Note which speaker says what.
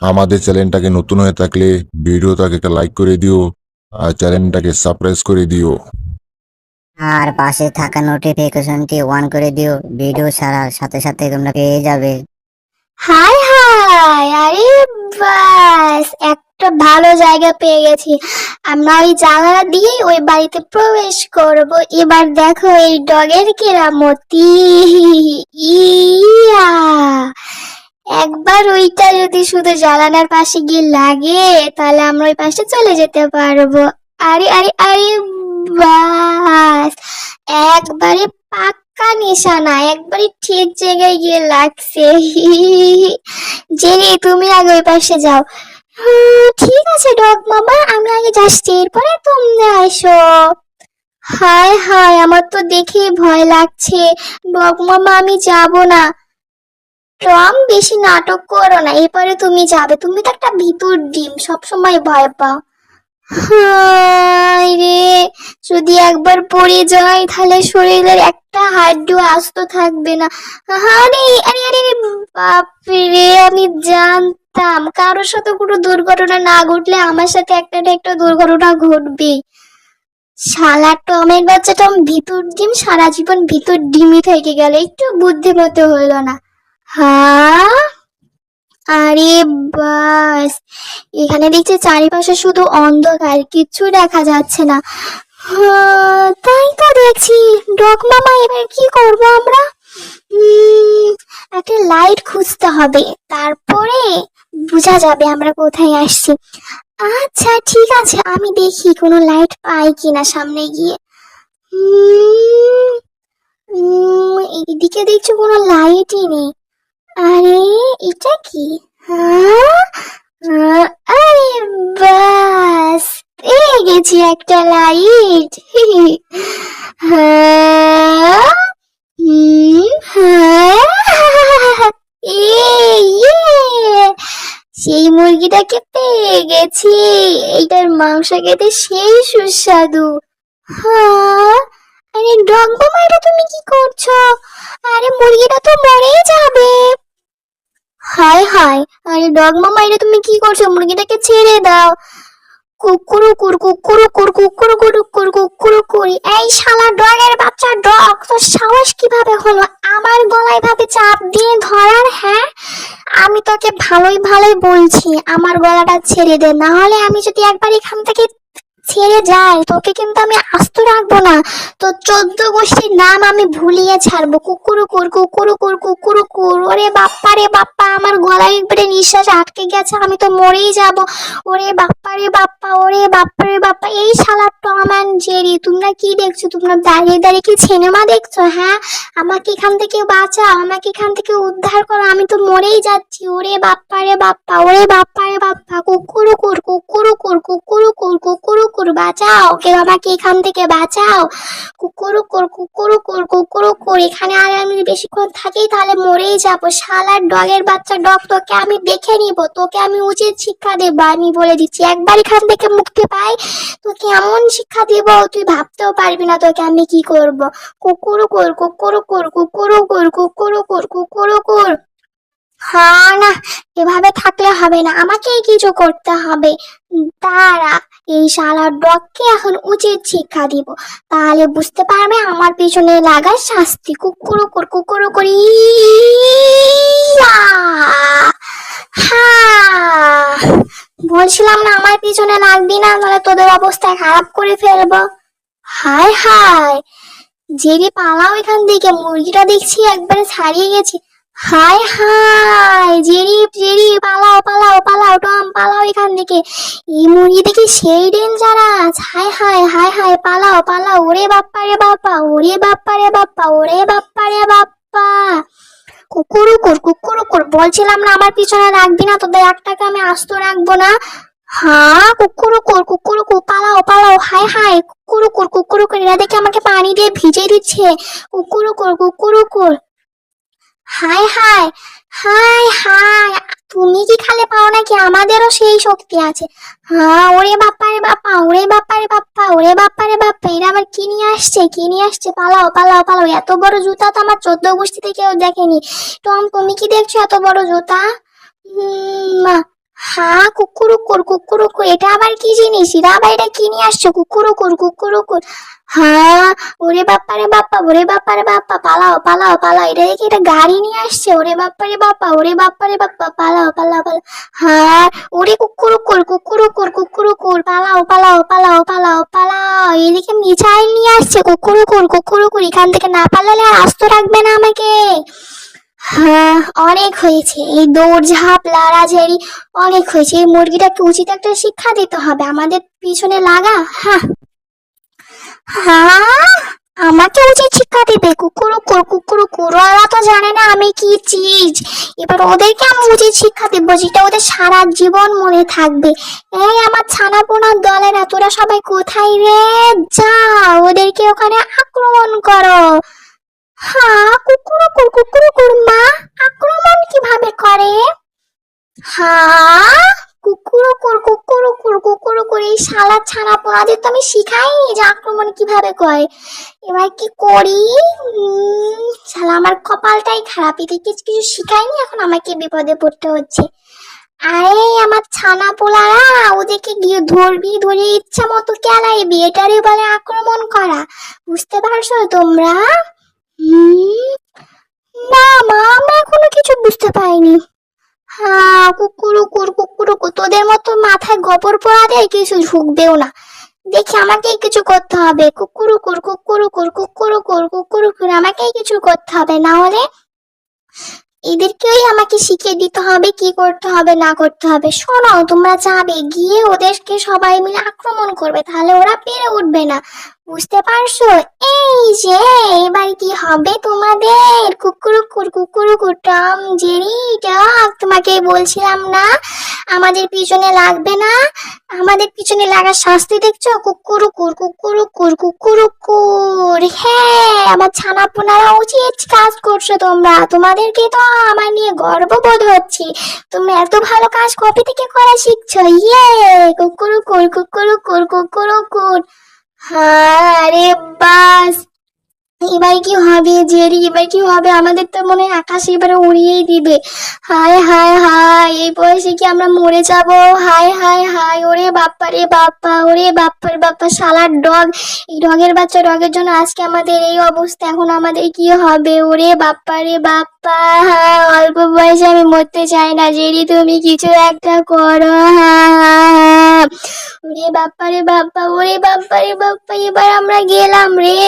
Speaker 1: আমাদের চ্যানেলটাকে নতুন হয়ে থাকলে ভিডিওটাকে একটা লাইক করে দিও আর চ্যানেলটাকে সাবস্ক্রাইব করে দিও।
Speaker 2: আর পাশে থাকা নোটিফিকেশনটি অন করে দিও, ভিডিও ছাড়ার সাথে সাথে তোমরা পেয়ে যাবে।
Speaker 3: হাই হাই, আরে বাস, একটা ভালো জায়গা পেয়ে গেছি। আমরা ওই জানালা দিয়ে ওই বাড়িতে প্রবেশ করব। এবার দেখো এই ডগের কেরামতি। ইয়া, একবার ওইটা যদি শুধু জানালার পাশে গিয়ে লাগে তাহলে আমরা ওই পাশে চলে যেতে পারবো। আরে আরে আরে বাস, একবারে পাক্কা নিশানা, একবারে ঠিক জায়গায় গিয়ে লাগছে। জেনি, তুমি আগে ওই পাশে যাও। ঠিক আছে ডগ মামা, আমি আগে যাচ্ছি, এরপরে তোমরা এসো। হায় হায়, আমার তো দেখেই ভয় লাগছে। ডগ মামা, আমি যাব না। টম, বেশি নাটক করো না, এরপরে তুমি যাবে। তুমি তো একটা ভিতর ডিম, সবসময় ভয় পাও। হায় রে, যদি একবার পড়ে যাই তাহলে শরীরের একটা হাড্ডিও আস্ত থাকবে না। আরে আরে আরে, বাপরে, আমি জানতাম কারোর সাথে কোনো দুর্ঘটনা না ঘটলে আমার সাথে একটা না একটা দুর্ঘটনা ঘটবে। শালা টমের বাচ্চাটা ভিতর ডিম, সারা জীবন ভিতর ডিমই থেকে গেল, একটু বুদ্ধিমতো হইলো না। হ্যাঁ, আরে বাস, এখানে দেখছি চারিপাশে শুধু অন্ধকার, কিচ্ছু দেখা যাচ্ছে না। তাই তো দেখছি। ডগ মামা, এবার কি করব আমরা? একটা লাইট খুঁজতে হবে, তারপরে বোঝা যাবে আমরা কোথায় আসছি। আচ্ছা ঠিক আছে, আমি দেখি কোনো লাইট পাই কিনা সামনে গিয়ে। উম, এইদিকে দেখছি কোনো লাইটই নেই। আরে, এটা কি? হ্যাঁ, আরে বাস, পেয়ে গেছি একটা লাইট। হ্যাঁ, হ্যাঁ, ইয়ে, সেই মুরগিটাকে পেয়ে গেছি। এইটার মাংস খেতে সেই সুস্বাদু। হ্যাঁ, আরে ডগ মামা, এটা তুমি কি করছো? আরে মুরগিটা তো মরেই যাবে। হায় হায়, আরে ডগ মামা, এটা তুমি কি করছো? মুরগিটাকে ছেড়ে দাও। কুকুরু কুর কুকুরু কুর কুকুরু কুরু কুর কুকুরু কুরি। এই শালা ডগের বাচ্চা, ডগ, তোর সাহস কিভাবে হলো আমার গলায় ভাবে চাপ দিয়ে ধরার? হ্যাঁ, আমি তোকে ভালোই ভালোই বলছি আমার গলাটা ছেড়ে দে, না হলে আমি যদি একবার এখান থেকে ছেড়ে যাই তোকে কিন্তু আমি আস্ত রাখবো না। তো 14 গোষ্ঠীর নাম আমি ভুলিয়ে ছাড়বো। কুকুরু কুর কুকুরু কুর কুকুরু কুর। ওরে বাপ্পা রে বাপ্পা, আমার গলায় একবারে নিঃশ্বাস আটকে গেছে, আমি তো মরেই যাব। ওরে বাপ্পা রে বাপ্পা, ওরে বাপ্পা রে বাপ্পা। এই শালা টম অ্যান্ড জেরি, তোমরা কি দেখছো? তোমরা দাঁড়িয়ে দাঁড়িয়ে কি সিনেমা দেখছো? হ্যাঁ, আমাকে এখান থেকে বাঁচাও, আমাকে এখান থেকে উদ্ধার করো, আমি তো মরেই যাচ্ছি। ওরে বাপ্পা রে বাপ্পা, ওরে বাপ্পা রে বাপ্পা। কুকুরু কুর কুকুরু কুর কুকুরু কুর কুকুরু কুর, বাঁচাও, কেউ আমাকে এখান থেকে বাঁচাও। কুকুরু কুর কুকুরু কুর কুকুরু কুর। এখানে আর আমি বেশিক্ষণ থাকি তাহলে মরেই যাবো। শালার ডগের বাচ্চা, ডগ, তোকে আমি দেখে নিব, তোকে আমি উচিত শিক্ষা দেবো, আমি বলে দিচ্ছি। একবার এখান থেকে মুক্তি পাই, তোকে এমন শিক্ষা দিব তুই ভাবতেও পারবি না তোকে আমি কি করব। কুকুরু কুর কুকুরু কুর কুকুরু কুর কুকুরু কুর কুকুরু কুর। হ্যাঁ না, এভাবে থাকলে হবে না, আমাকেই কিছু করতে হবে। দাঁড়া, এই শালা ডগকে এখন উচিত শিক্ষা দিব, তাহলে বুঝতে পারবে আমার পিছনে লাগার শাস্তি। কুকুরু কুর কুকুরু করি। বলছিলাম না আমার পিছনে লাগবি না, নাহলে তোদের অবস্থা খারাপ করে ফেলবো। হায় হায়, জেরি পালাও এখান থেকে, মুরগিটা দেখছি একবারে ছাড়িয়ে গেছি। হায় হায়, জেরি জেরি, পালাও পালাও পালাও, টম পালাও এখান থেকে। এই মুরগি দেখি সেই ডেঞ্জারাস। হায় হায় হায় হায়, পালাও পালাও। ওরে বাপ্পা রে বাপ্পা, ওরে বাপ্পা রে বাপ্পা, ওরে বাপ্পা রে বাপ্পা। কুকুরু কুর কুকুরু কুর, বলছিলাম না আমার পিছনে রাখবি না, তোদের একটাকে আমি আস্ত রাখবো না। হ্যাঁ, কুকুরু কুর কুকুরু কুর, পালাও পালাও। হায় হায়, কুকুরু কুর কুকুরু কুর, এরা দেখে আমাকে পানি দিয়ে ভিজে দিচ্ছে। কুকুরু কুর কুকুরু কুর। হায় হায় হায় হায়, তুমি কি খালে পাও নাকি? আমাদেরও সেই শক্তি আছে। হ্যাঁ, ওরে বাপ্পা রে বাপ্পা, ওরে বাপ্পা রে বাপ্পা, ওরে বাপ্পা রে বাপ্পা। এরা আবার কি নিয়ে আসছে, কি নিয়ে আসছে? পালাও পালাও পালাও। এত বড় জুতা তো আমার 14 গোষ্ঠীতে কেউ দেখেনি। টম, তুমি কি দেখছো এত বড় জুতা? হ্যাঁ, কুকুরুকুর কুকুরুকুর, এটা আবার কি জিনিস? এরা আবার এটা কি নিয়ে আসছো? কুকুরুকুর কুকুরুকুর। হ্যাঁ, ওরে বাপ্পা রে বাপ্পা, ওরে বাপ্পা রে বাপ্পা, পালাও পালাও পালাও, এটা দেখি এটা গাড়ি নিয়ে আসছে। ওরে বাপ্পা রে বাপ্পা, ওরে বাপ্পা রে বাপ্পা, পালাও পালাও পালাও। হ্যাঁ, ওরে কুকুরুকুর কুকুরুকুর কুকুরুকুর, পালাও পালাও পালাও পালাও পালাও, এদিকে মিসাইল নিয়ে আসছে। কুকুরুকুর কুকুরুকুর, এখান থেকে না পালালে আর আস্ত রাখবে না আমাকে। হ্যাঁ, অনেক হয়েছে এই দৌড়ঝাঁপ লড়াঝাড়ি, অনেক হয়েছে। এই মুরগিটাকে উচিত একটা শিক্ষা দিতে হবে, আমাদের পিছনে লাগা। হ্যাঁ হ্যাঁ, আমাকে উচিত শিক্ষা দিবে? কুকুরুকুর কুকুরুকুর, ওরা তো জানে না আমি কি চিজ। এবার ওদেরকে আমি উচিত শিক্ষা দিব, যেটা ওদের সারা জীবন মনে থাকবে। এই আমার ছানাপোনার দলেরা, তোরা সবাই কোথায় রে? যা, ওদেরকে ওখানে আক্রমণ করো। হ্যাঁ, কুকুরুকুর কুকুরুকুর, মা আক্রমণ কিভাবে করে? হ্যাঁ, কুকুরুকুর কুকুরুকুর কুকুরুকুর, এই শালা ছানাপোনাদের তো আমি শিখাইনি যে আক্রমণ কিভাবে করে। এবার কি করি? শালা আমার কপালটাই খারাপ, এতে কিছু কিছু শিখাইনি, এখন আমাকে বিপদে পড়তে হচ্ছে। আরে আমার ছানা পোলারা, ওদেরকে গিয়ে ধরবি, ধরে ইচ্ছা মতো কেলাইবি, এটারই বলে আক্রমণ করা। বুঝতে পারছো তোমরা? হুম, না মা, আমরা এখনো কিছু বুঝতে পারিনি। হ্যাঁ, কুকুরুকুর কুকুরুকুর, তোদের মতো মাথায় গোবর পোড়াতে কিছু ঢুকবেও না। দেখি আমাকেই কিছু করতে হবে। কুকুরুকুর কুকুরুকুর কুকুরুকুর কুকুরুকুর, আমাকেই কিছু করতে হবে, না হলে এদেরকেই আমাকে শিখিয়ে দিতে হবে কি করতে হবে না করতে হবে। শোনো, তোমরা যাবে গিয়ে ওদেরকে সবাই মিলে আক্রমণ করবে, তাহলে ওরা পেরে উঠবে না। বুঝতে পারছো? এই যে এবার কি হবে তোমাদের? কুকুরুকুর কুকুরুকুর, টম জেরি ডগ, তোমাকে বলছিলাম না আমাদের পিছনে লাগবে না? আমাদের পিছনে লাগার শাস্তি দেখছো? কুকুরুকুর কুকুরুকুর কুকুরুকুর। হ্যাঁ, আমার ছানাপোনারা উচিত কাজ করছো তোমরা, তোমাদেরকে তো আমার নিয়ে গর্ববোধ হচ্ছে। তোমরা এত ভালো কাজ কবে থেকে করা শিখছো? ইয়ে, কুকুরুকুর কুকুরুকুর কুকুরুকুর। হ্যাঁ, আরে বাস, এবার কি হবে জেরি? এবার কি হবে? আমাদের তো মনে হয় আকাশ এবারে উড়িয়েই দিবে। হায় হায় হায়, এই বয়সে কি আমরা মরে যাব? হায় হায় হায়, ওরে বাপ্পা রে বাপ্পা, ওরে বাপ্পার বাপ্পা, শালার ডগ, এই ডগের বাচ্চা ডগের জন্য আজকে আমাদের এই অবস্থা। এখন আমাদের কি হবে? ওরে বাপ্পা রে বাপ্পা, হ্যাঁ, অল্প বয়সে আমি মরতে চাই না। জেরি, তুমি কিছু একটা করো। হ্যাঁ, ওরে বাপ্পা রে বাপ্পা, ওরে বাপ্পা রে বাপ্পা, এবার আমরা গেলাম রে।